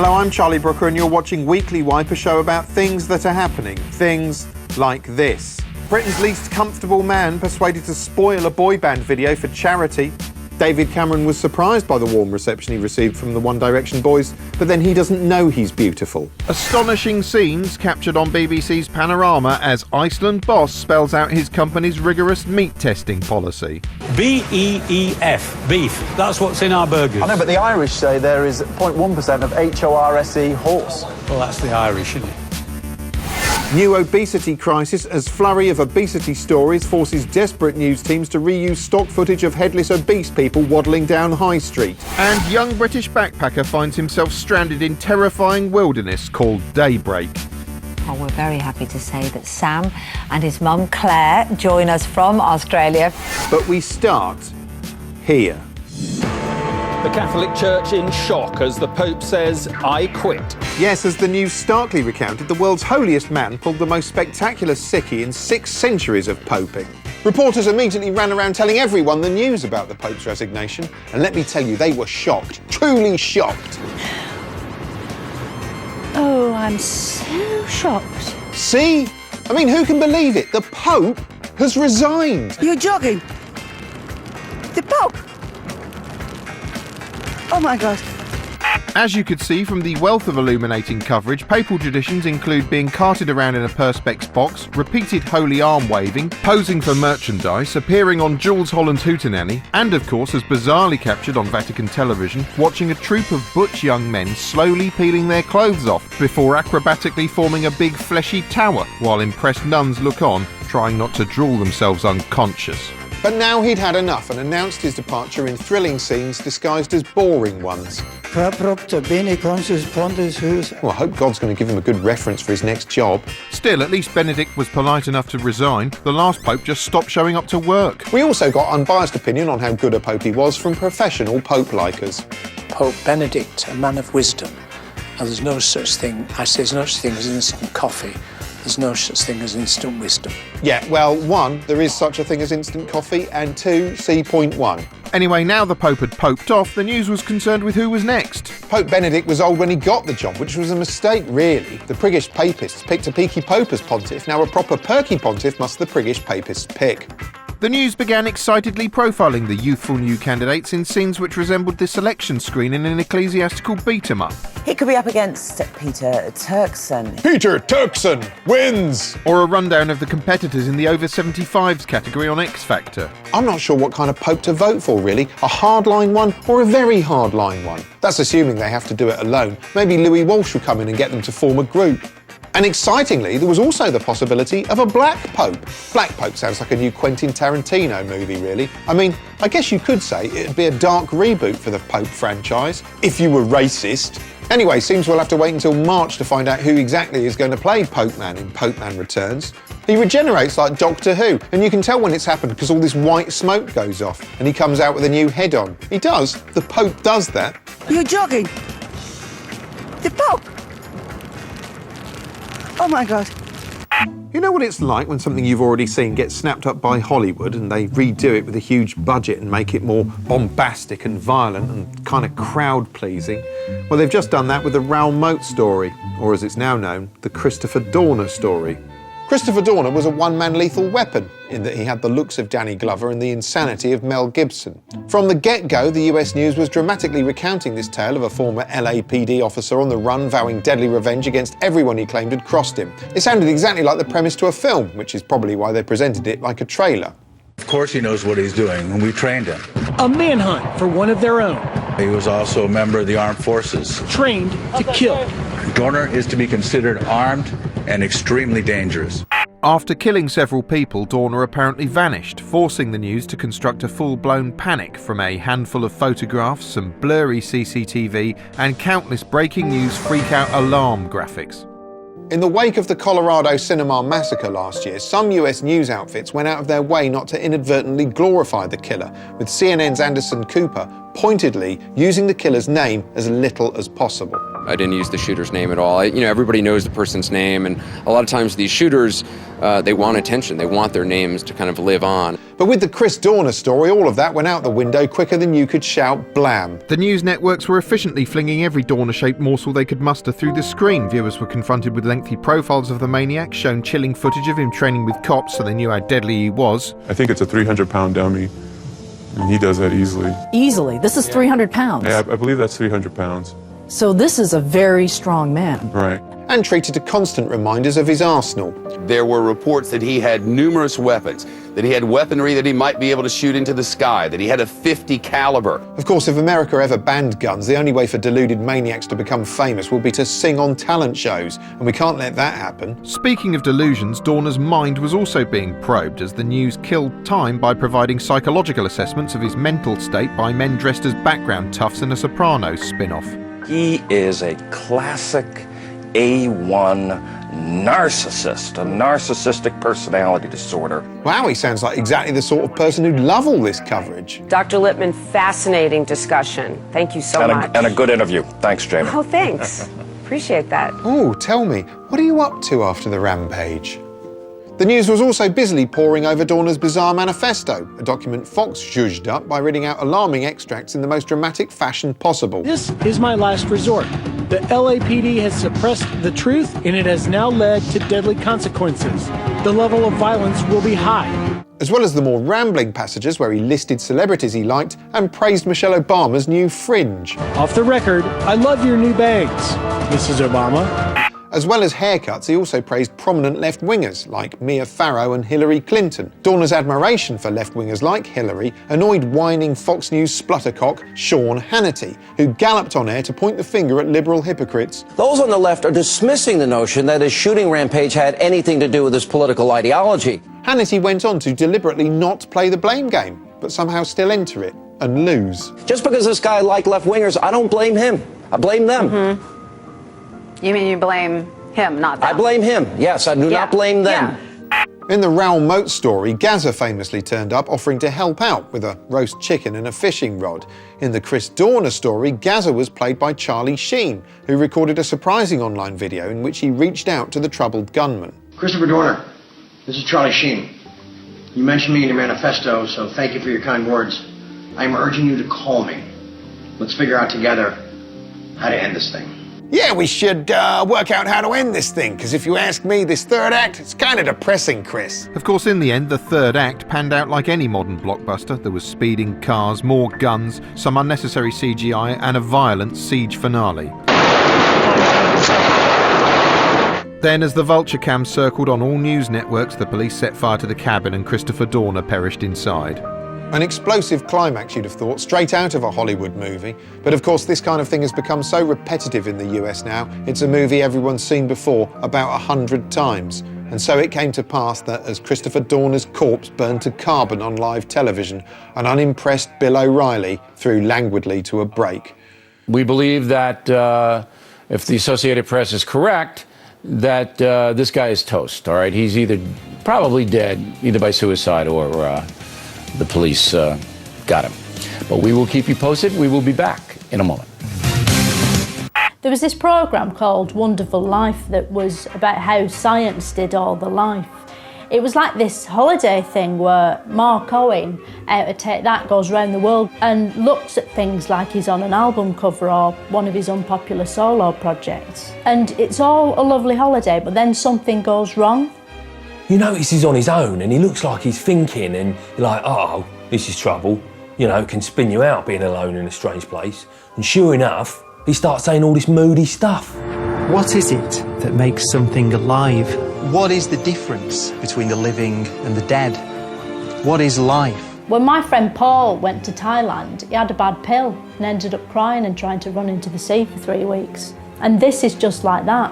Hello, I'm Charlie Brooker and you're watching Weekly Wipe, a show about things that are happening. Things like this. Britain's least comfortable man persuaded to spoil a boy band video for charity. David Cameron was surprised by the warm reception he received from the One Direction boys, but then he doesn't know he's beautiful. Astonishing scenes captured on BBC's Panorama as Iceland boss spells out his company's rigorous meat testing policy. B-E-E-F, beef. That's what's in our burgers. I know, but the Irish say there is 0.1% of H-O-R-S-E, horse. Well, that's the Irish, isn't it? New obesity crisis as flurry of obesity stories forces desperate news teams to reuse stock footage of headless obese people waddling down High Street. And young British backpacker finds himself stranded in terrifying wilderness called Daybreak. Oh, we're very happy to say that Sam and his mum Claire join us from Australia. But we start here. The Catholic Church in shock as the Pope says, "I quit." Yes, as the news starkly recounted, the world's holiest man pulled the most spectacular sickie in 6 centuries of poping. Reporters immediately ran around telling everyone the news about the Pope's resignation, and let me tell you, they were shocked, truly shocked. Oh, I'm so shocked. See? I mean, who can believe it? The Pope has resigned. You're joking? The Pope? Oh my God. As you could see from the wealth of illuminating coverage, papal traditions include being carted around in a perspex box, repeated holy arm waving, posing for merchandise, appearing on Jules Holland's Hootenanny, and of course, as bizarrely captured on Vatican television, watching a troop of butch young men slowly peeling their clothes off before acrobatically forming a big fleshy tower, while impressed nuns look on, trying not to drool themselves unconscious. But now he'd had enough and announced his departure in thrilling scenes disguised as boring ones. Well, I hope God's going to give him a good reference for his next job. Still, at least Benedict was polite enough to resign. The last pope just stopped showing up to work. We also got unbiased opinion on how good a pope he was from professional pope-likers. Pope Benedict, a man of wisdom. Now, there's no such thing, there's no such thing as instant coffee. There's no such thing as instant wisdom. Yeah, well, 1, there is such a thing as instant coffee, and 2, see point 1. Anyway, now the Pope had poped off, the news was concerned with who was next. Pope Benedict was old when he got the job, which was a mistake, really. The priggish papists picked a peaky pope as pontiff. Now a proper perky pontiff must the priggish papists pick. The news began excitedly profiling the youthful new candidates in scenes which resembled the selection screen in an ecclesiastical beat-em-up. He could be up against Peter Turkson. Peter Turkson wins! Or a rundown of the competitors in the over-75s category on X Factor. I'm not sure what kind of pope to vote for, really. A hardline one or a very hardline one? That's assuming they have to do it alone. Maybe Louis Walsh will come in and get them to form a group. And excitingly, there was also the possibility of a black pope. Black Pope sounds like a new Quentin Tarantino movie, really. I mean, I guess you could say it'd be a dark reboot for the Pope franchise, if you were racist. Anyway, seems we'll have to wait until March to find out who exactly is going to play Pope Man in Pope Man Returns. He regenerates like Doctor Who, and you can tell when it's happened because all this white smoke goes off, and he comes out with a new head on. He does. The Pope does that. You're joking? The Pope? Oh my God. You know what it's like when something you've already seen gets snapped up by Hollywood and they redo it with a huge budget and make it more bombastic and violent and kind of crowd-pleasing? Well, they've just done that with the Raoul Moat story, or as it's now known, the Christopher Dorner story. Christopher Dorner was a one-man lethal weapon in that he had the looks of Danny Glover and the insanity of Mel Gibson. From the get-go, the US News was dramatically recounting this tale of a former LAPD officer on the run vowing deadly revenge against everyone he claimed had crossed him. It sounded exactly like the premise to a film, which is probably why they presented it like a trailer. Of course he knows what he's doing, and we trained him. A manhunt for one of their own. He was also a member of the armed forces. Trained to kill. Dorner is to be considered armed and extremely dangerous. After killing several people, Dorner apparently vanished, forcing the news to construct a full-blown panic from a handful of photographs, some blurry CCTV, and countless breaking news freak-out alarm graphics. In the wake of the Colorado Cinema massacre last year, some US news outfits went out of their way not to inadvertently glorify the killer, with CNN's Anderson Cooper pointedly using the killer's name as little as possible. I didn't use the shooter's name at all. Everybody knows the person's name, and a lot of times these shooters, they want attention. They want their names to kind of live on. But with the Chris Dorner story, all of that went out the window quicker than you could shout blam. The news networks were efficiently flinging every Dorner-shaped morsel they could muster through the screen. Viewers were confronted with lengthy profiles of the maniac, shown chilling footage of him training with cops so they knew how deadly he was. I think it's a 300-pound dummy, and he does that easily. Easily? This is 300 pounds? Yeah, I believe that's 300 pounds. So this is a very strong man. Right. And treated to constant reminders of his arsenal. There were reports that he had numerous weapons, that he had weaponry that he might be able to shoot into the sky, that he had a .50 caliber. Of course, if America ever banned guns, the only way for deluded maniacs to become famous will be to sing on talent shows, and we can't let that happen. Speaking of delusions, Dorner's mind was also being probed as the news killed time by providing psychological assessments of his mental state by men dressed as background toughs in a Sopranos spin-off. He is a classic A1 narcissist, a narcissistic personality disorder. Wow, he sounds like exactly the sort of person who'd love all this coverage. Dr. Lippman, fascinating discussion. Thank you so much. And a good interview. Thanks, Jamie. Oh, thanks. Appreciate that. Oh, tell me, what are you up to after the rampage? The news was also busily poring over Dorner's bizarre manifesto, a document Fox zhuzhed up by reading out alarming extracts in the most dramatic fashion possible. This is my last resort. The LAPD has suppressed the truth, and it has now led to deadly consequences. The level of violence will be high. As well as the more rambling passages where he listed celebrities he liked and praised Michelle Obama's new fringe. Off the record, I love your new bangs, Mrs. Obama. As well as haircuts, he also praised prominent left-wingers like Mia Farrow and Hillary Clinton. Dorner's admiration for left-wingers like Hillary annoyed whining Fox News spluttercock Sean Hannity, who galloped on air to point the finger at liberal hypocrites. Those on the left are dismissing the notion that his shooting rampage had anything to do with his political ideology. Hannity went on to deliberately not play the blame game, but somehow still enter it and lose. Just because this guy liked left-wingers, I don't blame him. I blame them. Mm-hmm. You mean you blame him, not them? I blame him. Yes, I do not blame them. Yeah. In the Raoul Moat story, Gaza famously turned up offering to help out with a roast chicken and a fishing rod. In the Chris Dorner story, Gaza was played by Charlie Sheen, who recorded a surprising online video in which he reached out to the troubled gunman. Christopher Dorner, this is Charlie Sheen. You mentioned me in your manifesto, so thank you for your kind words. I am urging you to call me. Let's figure out together how to end this thing. Yeah, we should work out how to end this thing, because if you ask me, this third act, it's kind of depressing, Chris. Of course, in the end, the third act panned out like any modern blockbuster. There was speeding cars, more guns, some unnecessary CGI, and a violent siege finale. Then, as the vulture cam circled on all news networks, the police set fire to the cabin and Christopher Dorner perished inside. An explosive climax, you'd have thought, straight out of a Hollywood movie. But of course, this kind of thing has become so repetitive in the US now, it's a movie everyone's seen before about 100 times. And so it came to pass that as Christopher Dorner's corpse burned to carbon on live television, an unimpressed Bill O'Reilly threw languidly to a break. We believe that if the Associated Press is correct, that this guy is toast, all right? He's either probably dead, either by suicide or the police got him. But we will keep you posted. We will be back in a moment. There was this programme called Wonderful Life that was about how science did all the life. It was like this holiday thing where Mark Owen, out of Take That, goes around the world and looks at things like he's on an album cover or one of his unpopular solo projects. And it's all a lovely holiday, but then something goes wrong. You notice he's on his own and he looks like he's thinking and you're like, oh, this is trouble. You know, it can spin you out being alone in a strange place. And sure enough, he starts saying all this moody stuff. What is it that makes something alive? What is the difference between the living and the dead? What is life? When my friend Paul went to Thailand, he had a bad pill and ended up crying and trying to run into the sea for 3 weeks. And this is just like that.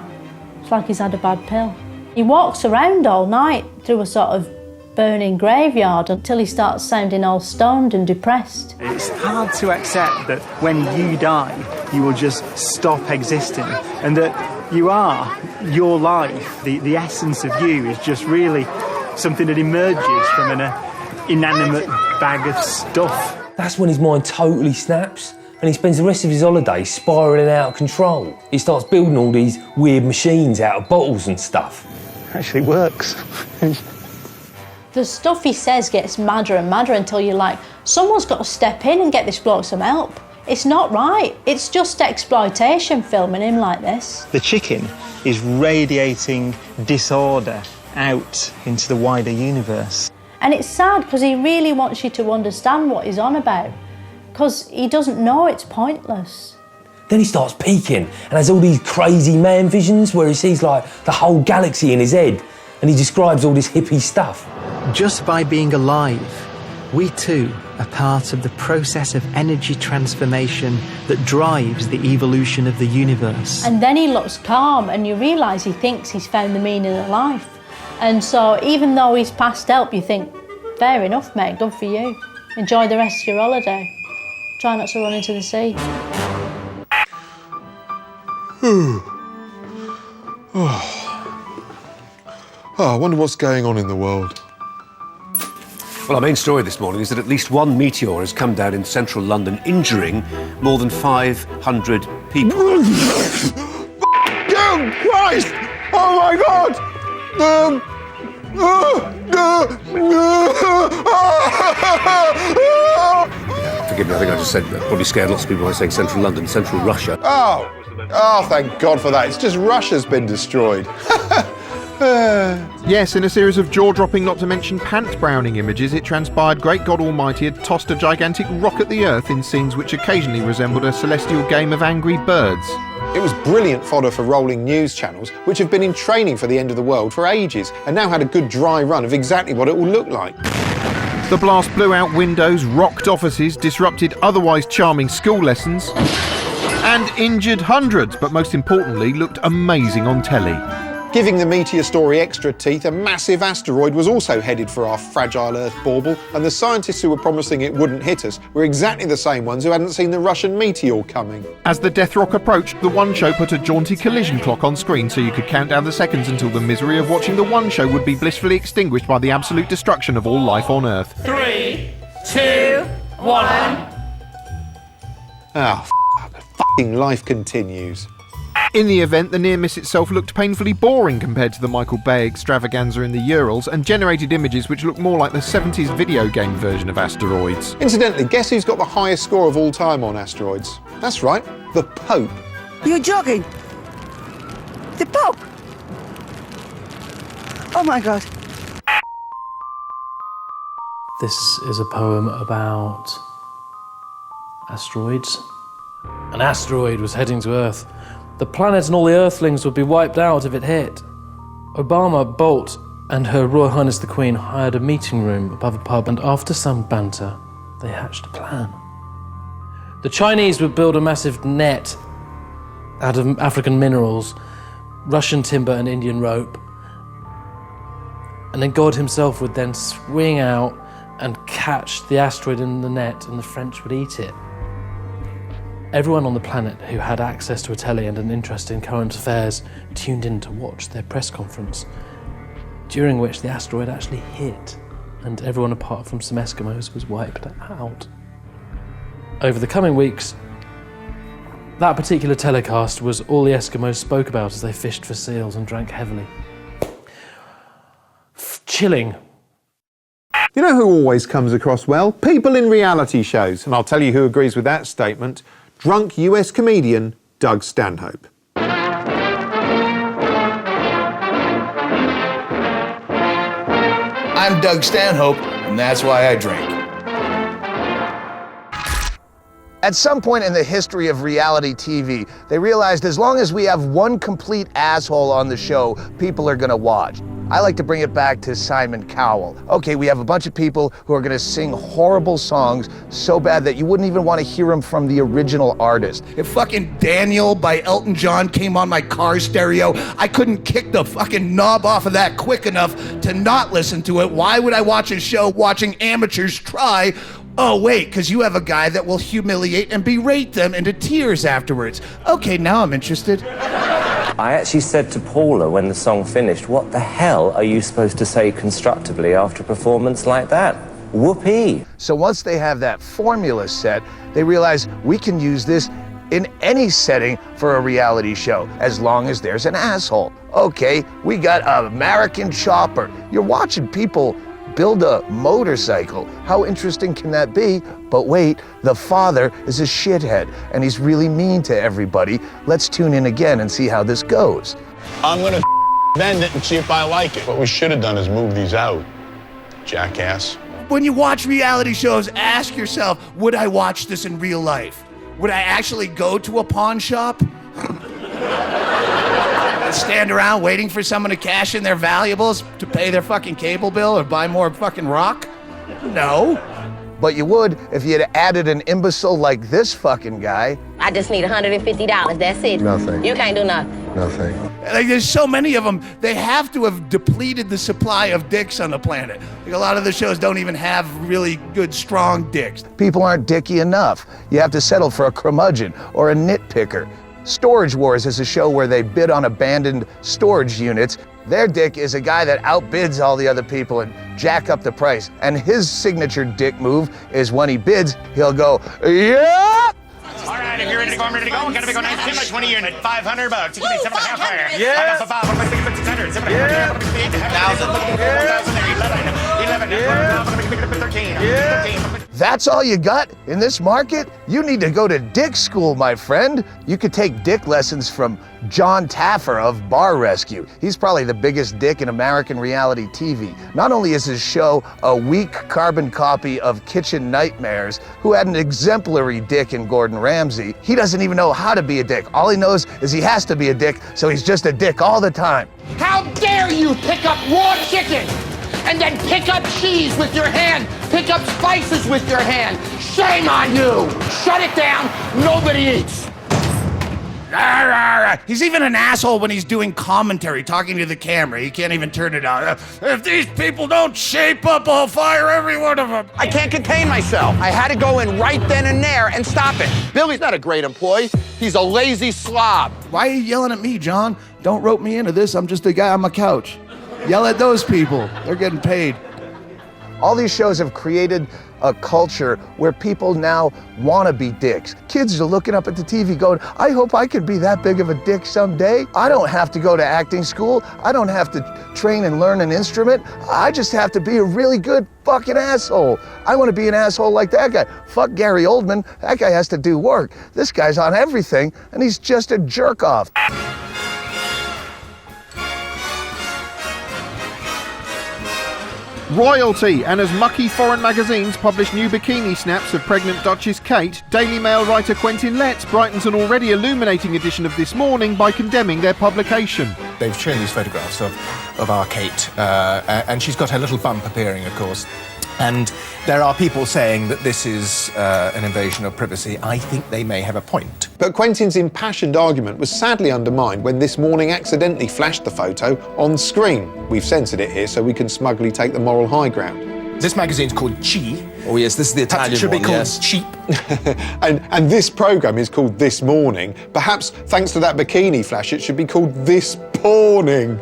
It's like he's had a bad pill. He walks around all night through a sort of burning graveyard until he starts sounding all stoned and depressed. It's hard to accept that when you die, you will just stop existing and that you are your life. The essence of you is just really something that emerges from an inanimate bag of stuff. That's when his mind totally snaps and he spends the rest of his holiday spiralling out of control. He starts building all these weird machines out of bottles and stuff. Actually works. The stuff he says gets madder and madder until you're like, someone's got to step in and get this bloke some help. It's not right. It's just exploitation filming him like this. The chicken is radiating disorder out into the wider universe. And it's sad because he really wants you to understand what he's on about, because he doesn't know it's pointless. Then he starts peaking and has all these crazy man visions where he sees like the whole galaxy in his head, and he describes all this hippie stuff. Just by being alive, we too are part of the process of energy transformation that drives the evolution of the universe. And then he looks calm and you realise he thinks he's found the meaning of life. And so even though he's past help, you think, fair enough, mate, good for you. Enjoy the rest of your holiday. Try not to run into the sea. I wonder what's going on in the world. Well, our main story this morning is that at least one meteor has come down in central London, injuring more than 500 people. Oh, Christ! Oh, my God! Forgive me, I think I just said that. Probably scared lots of people by saying central London, central Russia. Oh, thank God for that. It's just Russia's been destroyed. Yes, in a series of jaw-dropping, not to mention pants-browning images, it transpired Great God Almighty had tossed a gigantic rock at the Earth in scenes which occasionally resembled a celestial game of Angry Birds. It was brilliant fodder for rolling news channels, which have been in training for the end of the world for ages, and now had a good dry run of exactly what it will look like. The blast blew out windows, rocked offices, disrupted otherwise charming school lessons, and injured hundreds, but most importantly, looked amazing on telly. Giving the meteor story extra teeth, a massive asteroid was also headed for our fragile Earth bauble, and the scientists who were promising it wouldn't hit us were exactly the same ones who hadn't seen the Russian meteor coming. As the death rock approached, the One Show put a jaunty collision clock on screen so you could count down the seconds until the misery of watching the One Show would be blissfully extinguished by the absolute destruction of all life on Earth. 3, 2, 1. F***ing life continues. In the event, the near miss itself looked painfully boring compared to the Michael Bay extravaganza in the Urals, and generated images which looked more like the 70s video game version of asteroids. Incidentally, guess who's got the highest score of all time on asteroids? That's right, the Pope. You're jogging? The Pope? Oh my God. This is a poem about asteroids. An asteroid was heading to Earth. The planet and all the Earthlings would be wiped out if it hit. Obama, Bolt, and Her Royal Highness the Queen hired a meeting room above a pub, and after some banter, they hatched a plan. The Chinese would build a massive net out of African minerals, Russian timber and Indian rope, and then God himself would then swing out and catch the asteroid in the net, and the French would eat it. Everyone on the planet who had access to a telly and an interest in current affairs tuned in to watch their press conference, during which the asteroid actually hit, and everyone apart from some Eskimos was wiped out. Over the coming weeks, that particular telecast was all the Eskimos spoke about as they fished for seals and drank heavily. Chilling. You know who always comes across well? People in reality shows. And I'll tell you who agrees with that statement. Drunk US comedian Doug Stanhope. I'm Doug Stanhope, and that's why I drink. At some point in the history of reality TV, they realized as long as we have one complete asshole on the show, people are gonna watch. I like to bring it back to Simon Cowell. Okay, we have a bunch of people who are gonna sing horrible songs so bad that you wouldn't even want to hear them from the original artist. If fucking Daniel by Elton John came on my car stereo, I couldn't kick the fucking knob off of that quick enough to not listen to it. Why would I watch a show watching amateurs try? Oh wait, because you have a guy that will humiliate and berate them into tears afterwards. Okay, now I'm interested. I actually said to Paula when the song finished, what the hell are you supposed to say constructively after a performance like that? Whoopee. So once they have that formula set, they realize we can use this in any setting for a reality show, as long as there's an asshole. Okay, we got an American Chopper. You're watching people build a motorcycle. How interesting can that be? But wait, the father is a shithead, and he's really mean to everybody. Let's tune in again and see how this goes. I'm gonna bend it and see if I like it. What we should have done is move these out, jackass. When you watch reality shows, ask yourself, would I watch this in real life? Would I actually go to a pawn shop? Stand around waiting for someone to cash in their valuables to pay their fucking cable bill or buy more fucking rock? No. But you would if you had added an imbecile like this fucking guy. I just need $150, that's it. Nothing. You can't do nothing. Nothing. Like, there's so many of them, they have to have depleted the supply of dicks on the planet. Like, a lot of the shows don't even have really good, strong dicks. People aren't dicky enough. You have to settle for a curmudgeon or a nitpicker. Storage Wars is a show where they bid on abandoned storage units. Their dick is a guy that outbids all the other people and jack up the price. And his signature dick move is when he bids, he'll go, yeah! All right, if you're ready to go, I'm ready to go. I'm gonna be going 19 by 20 unit, $500. You give me 7.5 there. Yeah. I got for 5. What am I thinking? 600. 700. 1,000. 11. 13. That's all you got in this market? You need to go to dick school, my friend. You could take dick lessons from John Taffer of Bar Rescue. He's probably the biggest dick in American reality TV. Not only is his show a weak carbon copy of Kitchen Nightmares, who had an exemplary dick in Gordon Ramsay, he doesn't even know how to be a dick. All he knows is he has to be a dick, so he's just a dick all the time. How dare you pick up raw chicken and then pick up cheese with your hand, pick up spices with your hand. Shame on you. Shut it down. Nobody eats. He's even an asshole when he's doing commentary, talking to the camera. He can't even turn it on. If these people don't shape up, I'll fire every one of them. I can't contain myself. I had to go in right then and there and stop it. Billy's not a great employee. He's a lazy slob. Why are you yelling at me, John? Don't rope me into this. I'm just a guy on my couch. Yell at those people. They're getting paid. All these shows have created a culture where people now want to be dicks. Kids are looking up at the TV going, I hope I can be that big of a dick someday. I don't have to go to acting school. I don't have to train and learn an instrument. I just have to be a really good fucking asshole. I want to be an asshole like that guy. Fuck Gary Oldman. That guy has to do work. This guy's on everything, and he's just a jerk off. Royalty, and as mucky foreign magazines publish new bikini snaps of pregnant Duchess Kate, Daily Mail writer Quentin Letts brightens an already illuminating edition of This Morning by condemning their publication. They've shown these photographs of our Kate, and she's got her little bump appearing, of course. And there are people saying that this is an invasion of privacy. I think they may have a point. But Quentin's impassioned argument was sadly undermined when This Morning accidentally flashed the photo on screen. We've censored it here so we can smugly take the moral high ground. This magazine's called Chi. Oh yes, this is the Italian one. It should be called yes. Cheap. and this programme is called This Morning. Perhaps thanks to that bikini flash, it should be called This Porning.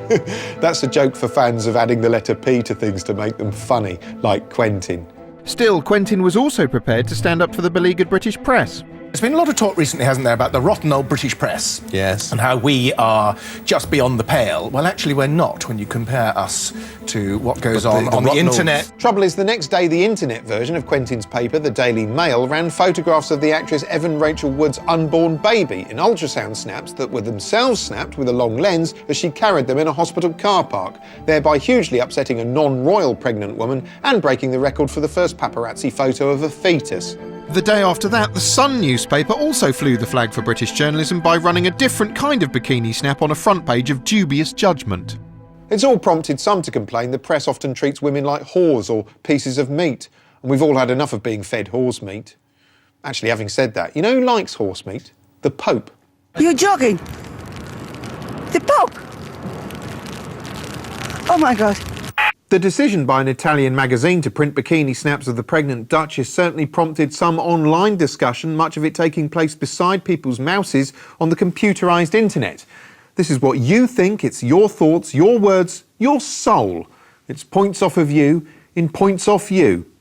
That's a joke for fans of adding the letter P to things to make them funny, like Quentin. Still, Quentin was also prepared to stand up for the beleaguered British press. There's been a lot of talk recently, hasn't there, about the rotten old British press? Yes. And how we are just beyond the pale. Well, actually, we're not when you compare us to what goes on the internet. Trouble is, the next day, the internet version of Quentin's paper, the Daily Mail, ran photographs of the actress Evan Rachel Wood's unborn baby in ultrasound snaps that were themselves snapped with a long lens as she carried them in a hospital car park, thereby hugely upsetting a non-royal pregnant woman and breaking the record for the first paparazzi photo of a fetus. The day after that, the Sun newspaper also flew the flag for British journalism by running a different kind of bikini snap on a front page of dubious judgment. It's all prompted some to complain the press often treats women like whores or pieces of meat, and we've all had enough of being fed horse meat. Actually, having said that, you know who likes horse meat? The Pope. You're jogging. The Pope. Oh my God. The decision by an Italian magazine to print bikini snaps of the pregnant Duchess certainly prompted some online discussion, much of it taking place beside people's mouses on the computerised internet. This is what you think, it's your thoughts, your words, your soul. It's points off of you in points off you.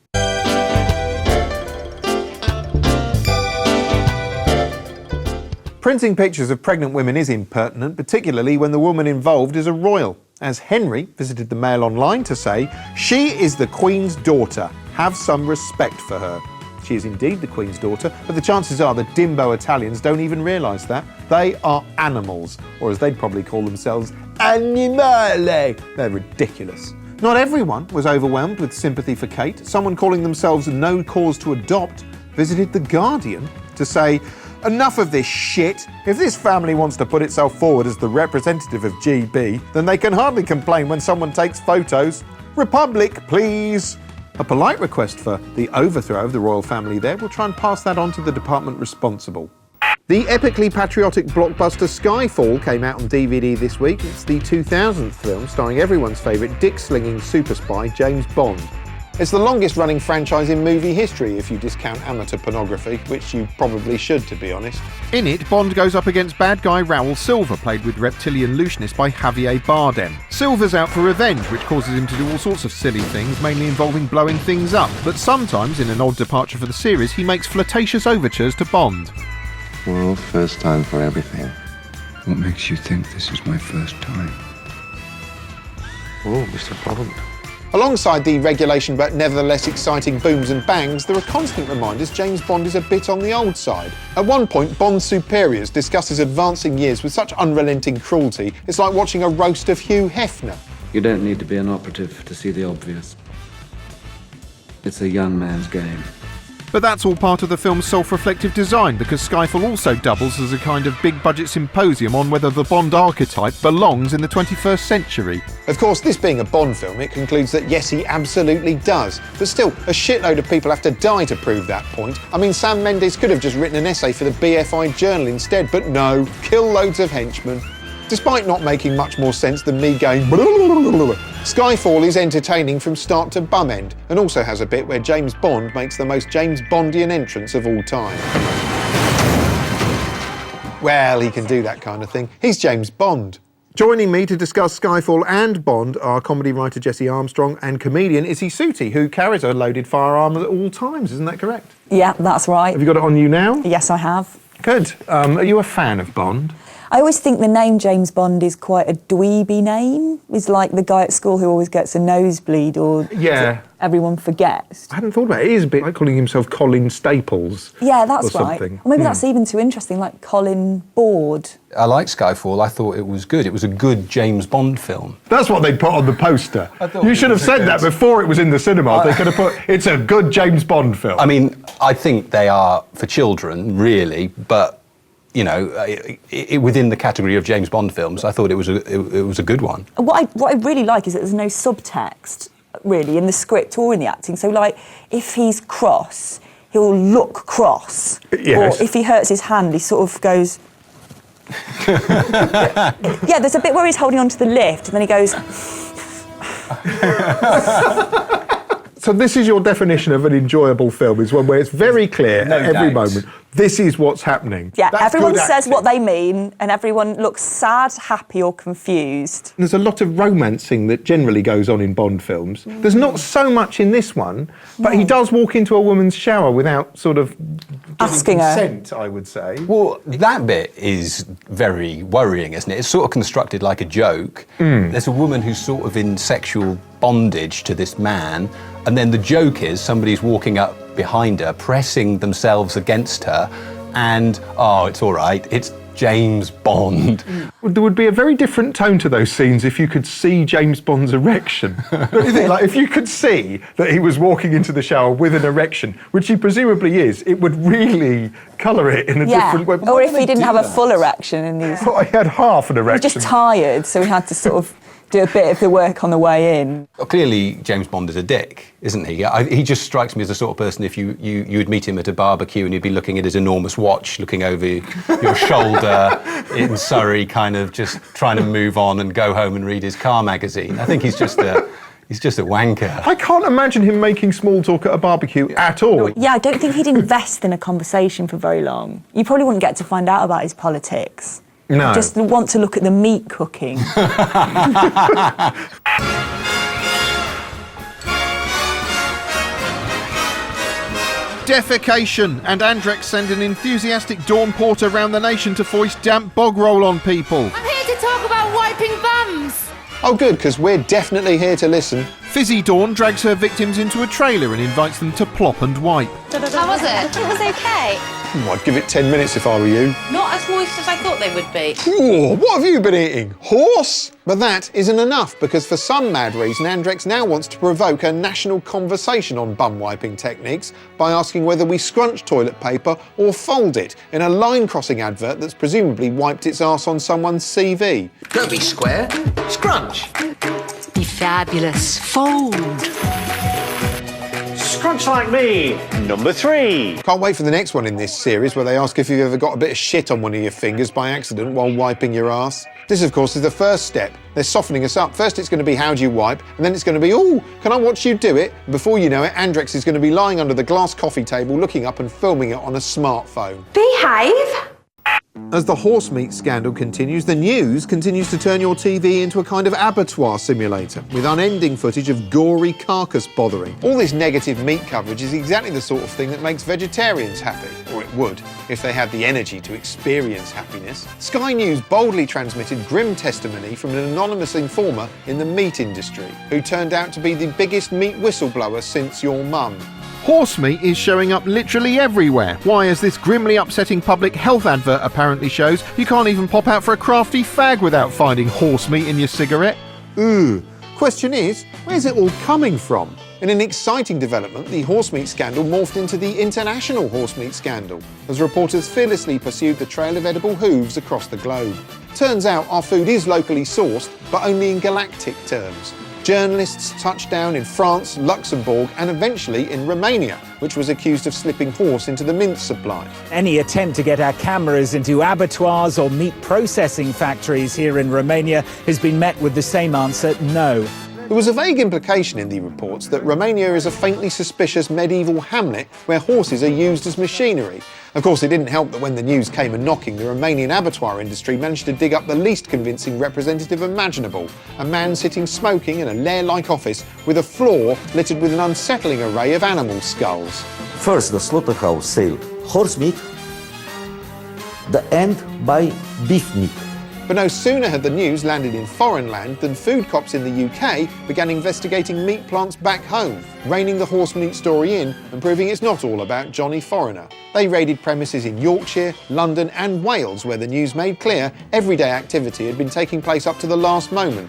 printing pictures of pregnant women is impertinent, particularly when the woman involved is a royal, as Henry visited the Mail Online to say, "She is the Queen's daughter. Have some respect for her." She is indeed the Queen's daughter, but the chances are the dimbo Italians don't even realise that. They are animals, or as they'd probably call themselves, animale. They're ridiculous. Not everyone was overwhelmed with sympathy for Kate. Someone calling themselves No Cause to Adopt visited The Guardian to say, "Enough of this shit. If this family wants to put itself forward as the representative of GB, then they can hardly complain when someone takes photos. Republic, please." A polite request for the overthrow of the royal family there. We'll try and pass that on to the department responsible. The epically patriotic blockbuster Skyfall came out on DVD this week. It's the 2000th film starring everyone's favourite dick-slinging super spy James Bond. It's the longest-running franchise in movie history, if you discount amateur pornography, which you probably should, to be honest. In it, Bond goes up against bad guy Raoul Silver, played with reptilian looseness by Javier Bardem. Silver's out for revenge, which causes him to do all sorts of silly things, mainly involving blowing things up. But sometimes, in an odd departure for the series, he makes flirtatious overtures to Bond. Well, first time for everything. What makes you think this is my first time? Oh, Mr. Bond. Alongside the regulation but nevertheless exciting booms and bangs, there are constant reminders James Bond is a bit on the old side. At one point, Bond's superiors discuss his advancing years with such unrelenting cruelty, it's like watching a roast of Hugh Hefner. You don't need to be an operative to see the obvious. It's a young man's game. But that's all part of the film's self-reflective design, because Skyfall also doubles as a kind of big-budget symposium on whether the Bond archetype belongs in the 21st century. Of course, this being a Bond film, it concludes that yes, he absolutely does. But still, a shitload of people have to die to prove that point. I mean, Sam Mendes could have just written an essay for the BFI Journal instead, but no, kill loads of henchmen. Despite not making much more sense than me going Skyfall is entertaining from start to bum end, and also has a bit where James Bond makes the most James Bondian entrance of all time. Well, he can do that kind of thing. He's James Bond. Joining me to discuss Skyfall and Bond are comedy writer Jesse Armstrong and comedian Izzy Suti, who carries a loaded firearm at all times, isn't that correct? Yeah, that's right. Have you got it on you now? Yes, I have. Good. Are you a fan of Bond? I always think the name James Bond is quite a dweeby name. He's like the guy at school who always gets a nosebleed or everyone forgets. I hadn't thought about it. It is a bit like calling himself Colin Staples. Yeah, that's right. Something. Or maybe that's even too interesting, like Colin Board. I like Skyfall. I thought it was good. It was a good James Bond film. That's what they put on the poster. You should have said that before it was in the cinema. They could have put, it's a good James Bond film. I mean, I think they are for children, really, but you know, within the category of James Bond films, I thought it was a good one. What I really like is that there's no subtext, really, in the script or in the acting. So, like, if he's cross, he'll look cross. Yes. Or if he hurts his hand, he sort of goes... Yeah, there's a bit where he's holding on to the lift, and then he goes... So this is your definition of an enjoyable film, is one where it's very clear at every moment, this is what's happening. Yeah, That's everyone good says acting. what they mean, and everyone looks sad, happy or confused. There's a lot of romancing that generally goes on in Bond films. There's not so much in this one, but he does walk into a woman's shower without sort of asking her consent, I would say. Well, that bit is very worrying, isn't it? It's sort of constructed like a joke. There's a woman who's sort of in sexual bondage to this man, and then the joke is somebody's walking up behind her, pressing themselves against her, and, oh, it's all right, it's James Bond. There would be a very different tone to those scenes if you could see James Bond's erection. Don't you think? Like, if you could see that he was walking into the shower with an erection, which he presumably is, it would really colour it in a different way. Or if he didn't have a full erection in these... Well, he had half an erection. He was just tired, so he had to sort of do a bit of the work on the way in. Well, clearly, James Bond is a dick, isn't he? He just strikes me as the sort of person, if you would meet him at a barbecue and you'd be looking at his enormous watch, looking over your shoulder in Surrey, kind of just trying to move on and go home and read his car magazine. I think he's just a wanker. I can't imagine him making small talk at a barbecue at all. Yeah, I don't think he'd invest in a conversation for very long. You probably wouldn't get to find out about his politics. No. You just want to look at the meat cooking. Defecation, and Andrex send an enthusiastic Dawn Porter round the nation to foist damp bog roll on people. I'm here to talk about wiping bums. Oh good, because we're definitely here to listen. Fizzy Dawn drags her victims into a trailer and invites them to plop and wipe. How was it? It was okay. I'd give it 10 minutes if I were you. Not as moist as I thought they would be. Ooh, what have you been eating? Horse? But that isn't enough, because for some mad reason, Andrex now wants to provoke a national conversation on bum wiping techniques by asking whether we scrunch toilet paper or fold it in a line-crossing advert that's presumably wiped its arse on someone's CV. Don't be square, scrunch. Be fabulous. Fold. Scrunch like me, number 3. Can't wait for the next one in this series where they ask if you've ever got a bit of shit on one of your fingers by accident while wiping your arse. This, of course, is the first step. They're softening us up. First it's going to be how do you wipe, and then it's going to be, ooh, can I watch you do it? Before you know it, Andrex is going to be lying under the glass coffee table looking up and filming it on a smartphone. Behave. As the horse meat scandal continues, the news continues to turn your TV into a kind of abattoir simulator, with unending footage of gory carcass bothering. All this negative meat coverage is exactly the sort of thing that makes vegetarians happy, or it would, if they had the energy to experience happiness. Sky News boldly transmitted grim testimony from an anonymous informer in the meat industry, who turned out to be the biggest meat whistleblower since your mum. Horse meat is showing up literally everywhere. Why, as this grimly upsetting public health advert apparently shows, you can't even pop out for a crafty fag without finding horse meat in your cigarette. Ooh. Question is, where's it all coming from? In an exciting development, the horse meat scandal morphed into the international horse meat scandal, as reporters fearlessly pursued the trail of edible hooves across the globe. Turns out our food is locally sourced, but only in galactic terms. Journalists touched down in France, Luxembourg and eventually in Romania, which was accused of slipping horse into the mince supply. Any attempt to get our cameras into abattoirs or meat processing factories here in Romania has been met with the same answer, no. There was a vague implication in the reports that Romania is a faintly suspicious medieval hamlet where horses are used as machinery. Of course, it didn't help that when the news came a-knocking, the Romanian abattoir industry managed to dig up the least convincing representative imaginable, a man sitting smoking in a lair-like office with a floor littered with an unsettling array of animal skulls. First, the slaughterhouse sale horse meat, the end by beef meat. But no sooner had the news landed in foreign land than food cops in the UK began investigating meat plants back home, reining the horse meat story in and proving it's not all about Johnny Foreigner. They raided premises in Yorkshire, London and Wales where the news made clear everyday activity had been taking place up to the last moment.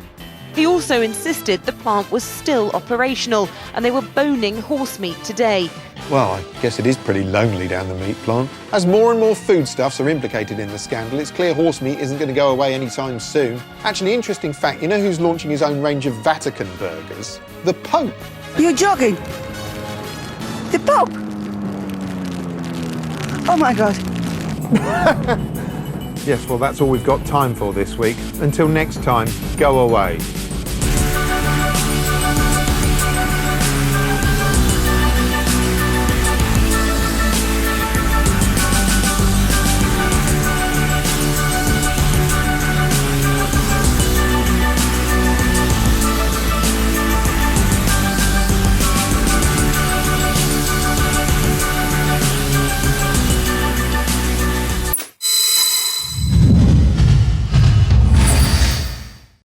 He also insisted the plant was still operational and they were boning horse meat today. Well, I guess it is pretty lonely down the meat plant. As more and more foodstuffs are implicated in the scandal, it's clear horse meat isn't going to go away anytime soon. Actually, interesting fact, you know who's launching his own range of Vatican burgers? The Pope. You're jogging. The Pope. Oh my God. Yes, well, that's all we've got time for this week. Until next time, go away.